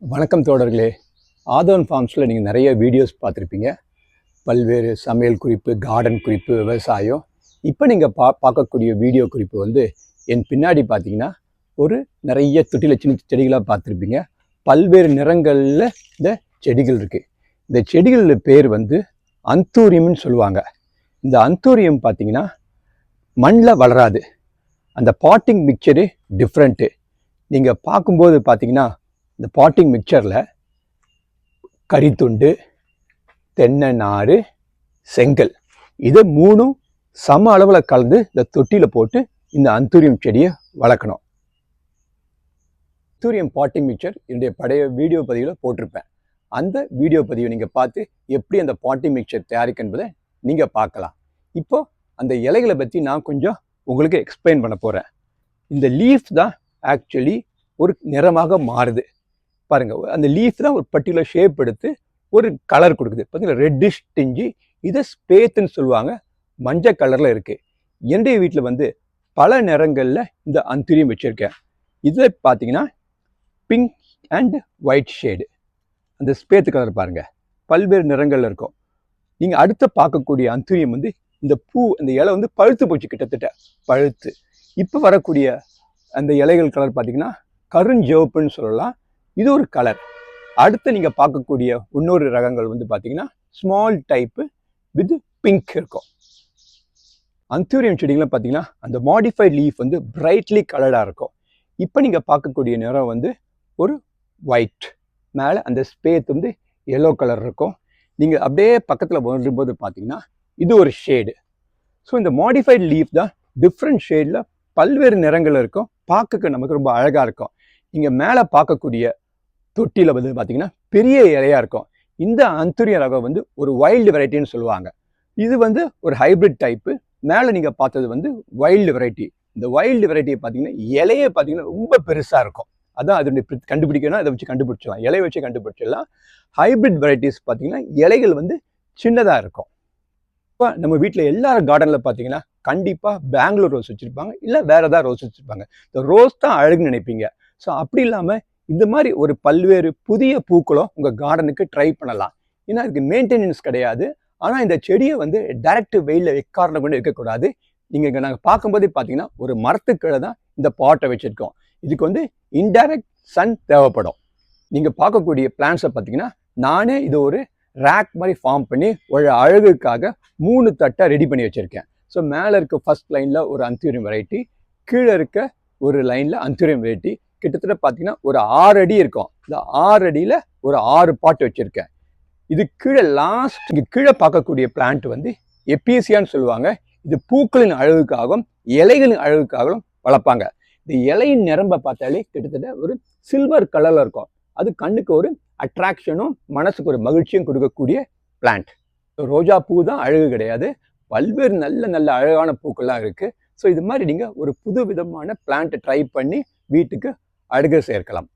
வணக்கம் தோழர்களே. ஆதவன் ஃபார்ம்ஸில் நீங்கள் நிறைய வீடியோஸ் பார்த்துருப்பீங்க. பல்வேறு சமையல் குறிப்பு, கார்டன் குறிப்பு, விவசாயம். இப்போ நீங்கள் பார்க்கக்கூடிய வீடியோ குறிப்பு வந்து என் பின்னாடி பார்த்தீங்கன்னா ஒரு நிறைய தொட்டியில் சின்ன செடிகளாக பார்த்துருப்பீங்க. பல்வேறு நிறங்களில் இந்த செடிகள் இருக்குது. இந்த செடிகளில் பேர் வந்து அந்தூரியம்னு சொல்லுவாங்க. இந்த அந்தூரியம் பார்த்தீங்கன்னா மண்ணில் வளராது. அந்த பாட்டிங் மிக்சரு டிஃப்ரெண்ட்டு. நீங்கள் பார்க்கும்போது பார்த்தீங்கன்னா இந்த பாட்டிங் மிக்சரில் கரித்துண்டு, தென்னை நார், செங்கல் இதை மூணும் சம அளவில் கலந்து இந்த தொட்டியில் போட்டு இந்த அந்தூரியம் செடியை வளர்க்கணும். அந்தூரியம் பாட்டிங் மிக்சர் என்னுடைய பழைய வீடியோ பதிவில் போட்டிருப்பேன். அந்த வீடியோ பதிவை நீங்கள் பார்த்து எப்படி அந்த பாட்டிங் மிக்சர் தயாரிக்க என்பதை நீங்கள் பார்க்கலாம். இப்போ அந்த இலைகளை பற்றி நான் கொஞ்சம் உங்களுக்கு எக்ஸ்பிளைன் பண்ண போகிறேன். இந்த லீஃப் தான் ஆக்சுவலி ஒரு நிறமாக மாறுது. பாருங்கள், அந்த லீஃப் தான் ஒரு பர்டிகுலர் ஷேப் எடுத்து ஒரு கலர் கொடுக்குது. பார்த்தீங்கன்னா ரெட்டிஷ் டிஞ்சி. இதை ஸ்பேத்துன்னு சொல்லுவாங்க. மஞ்சள் கலரில் இருக்குது. என்னுடைய வீட்டில் வந்து பல நிறங்களில் இந்த அந்தூரியம் வச்சுருக்கேன். இதில் பார்த்தீங்கன்னா பிங்க் அண்ட் ஒயிட் ஷேடு. அந்த ஸ்பேத்து கலர் பாருங்கள், பல்வேறு நிறங்களில் இருக்கும். நீங்கள் அடுத்து பார்க்கக்கூடிய அந்தூரியம் வந்து இந்த பூ, அந்த இலை வந்து பழுத்து போச்சு, கிட்டத்தட்ட பழுத்து. இப்போ வரக்கூடிய அந்த இலைகள் கலர் பார்த்தீங்கன்னா கருஞ்சிவப்புன்னு சொல்லலாம். இது ஒரு கலர். அடுத்து நீங்கள் பார்க்கக்கூடிய இன்னொரு ரகங்கள் வந்து பார்த்தீங்கன்னா ஸ்மால் டைப்பு வித் பிங்க் இருக்கும். அந்தூரியம் செடிகள்லாம் பார்த்தீங்கன்னா அந்த மாடிஃபைட் லீஃப் வந்து பிரைட்லி கலர்டாக இருக்கும். இப்போ நீங்கள் பார்க்கக்கூடிய நிறம் வந்து ஒரு ஒயிட், மேலே அந்த ஸ்பேத் வந்து எல்லோ கலர் இருக்கும். நீங்கள் அப்படியே பக்கத்தில் வரும்போது பார்த்தீங்கன்னா இது ஒரு ஷேடு. ஸோ இந்த மாடிஃபைட் லீஃப் தான் டிஃப்ரெண்ட் ஷேடில் பல்வேறு நிறங்கள் இருக்கும். பார்க்க நமக்கு ரொம்ப அழகாக இருக்கும். நீங்கள் மேலே பார்க்கக்கூடிய தொட்டியில் வந்து பார்த்தீங்கன்னா பெரிய இலையாக இருக்கும். இந்த அந்தூரிய ரகம் வந்து ஒரு வைல்டு வெரைட்டின்னு சொல்லுவாங்க. இது வந்து ஒரு ஹைப்ரிட் டைப்பு. மேலே நீங்கள் பார்த்தது வந்து வைல்டு வெரைட்டி. இந்த வைல்டு வெரைட்டியை பார்த்தீங்கன்னா இலையை பார்த்தீங்கன்னா ரொம்ப பெருசாக இருக்கும். அதான் அதனுடைய கண்டுபிடிக்கணும். அதை வச்சு கண்டுபிடிச்சிடலாம், இலையை வச்சு கண்டுபிடிச்சிடலாம். ஹைப்ரிட் வெரைட்டிஸ் பார்த்தீங்கன்னா இலைகள் வந்து சின்னதாக இருக்கும். இப்போ நம்ம வீட்டில் எல்லாரும் கார்டனில் பார்த்தீங்கன்னா கண்டிப்பாக பெங்களூர் ரோஸ் வச்சுருப்பாங்க, இல்லை வேறு ஏதாவது ரோஸ் வச்சுருப்பாங்க. இந்த ரோஸ் தான் அழகுன்னு நினைப்பீங்க. ஸோ அப்படி இல்லாமல் இந்த மாதிரி ஒரு பல்வேறு புதிய பூக்களும் உங்கள் கார்டனுக்கு ட்ரை பண்ணலாம். ஏன்னா அதுக்கு மெயின்டெனன்ஸ் கிடையாது. ஆனால் இந்த செடியை வந்து டைரக்ட் வெயிலில் எக்காரணம் கொண்டு வைக்கக்கூடாது. நீங்கள் இங்கே நாங்கள் பார்க்கும்போதே பார்த்தீங்கன்னா ஒரு மரத்துக்கீழே தான் இந்த பாட்டை வச்சுருக்கோம். இதுக்கு வந்து இன்டைரக்ட் சன் தேவைப்படும். நீங்கள் பார்க்கக்கூடிய பிளான்ஸை பார்த்தீங்கன்னா நானே இது ஒரு ரேக் மாதிரி ஃபார்ம் பண்ணி ஒரு அழகுக்காக 3 தட்டை ரெடி பண்ணி வச்சுருக்கேன். ஸோ மேலே இருக்க ஃபர்ஸ்ட் லைனில் ஒரு அந்தூரியம் வெரைட்டி, கீழே இருக்க ஒரு லைனில் அந்தூரியம் வெரைட்டி. கிட்டத்தட்ட பார்த்தீங்கன்னா ஒரு 6 அடி இருக்கும். இந்த 6 அடியில் ஒரு 6 பாட்டு வச்சுருக்கேன். இது கீழே லாஸ்ட் இங்கே கீழே பார்க்கக்கூடிய பிளான்ட் வந்து எப்பீசியான்னு சொல்லுவாங்க. இது பூக்களின் அழகுக்காகவும் இலைகளின் அழகுக்காகவும் வளர்ப்பாங்க. இந்த இலையின் நிரம்ப பார்த்தாலே கிட்டத்தட்ட ஒரு சில்வர் கலரில் இருக்கும். அது கண்ணுக்கு ஒரு அட்ராக்ஷனும் மனசுக்கு ஒரு மகிழ்ச்சியும் கொடுக்கக்கூடிய பிளான்ட். ரோஜா பூ தான் அழகு கிடையாது, பல்வேறு நல்ல நல்ல அழகான பூக்கள்லாம் இருக்குது. ஸோ இது மாதிரி நீங்கள் ஒரு புது விதமான பிளான்ட்டை ட்ரை பண்ணி வீட்டுக்கு அழகு சேர்க்கலாம்.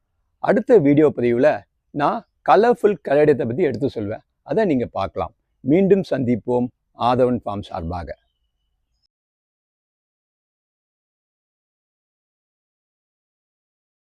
அடுத்த வீடியோ பதிவில் நான் கலர்ஃபுல் கலேடியத்தை பற்றி எடுத்து சொல்வேன். அதை நீங்கள் பார்க்கலாம். மீண்டும் சந்திப்போம். ஆதவன் ஃபார்ம் சார்பாக.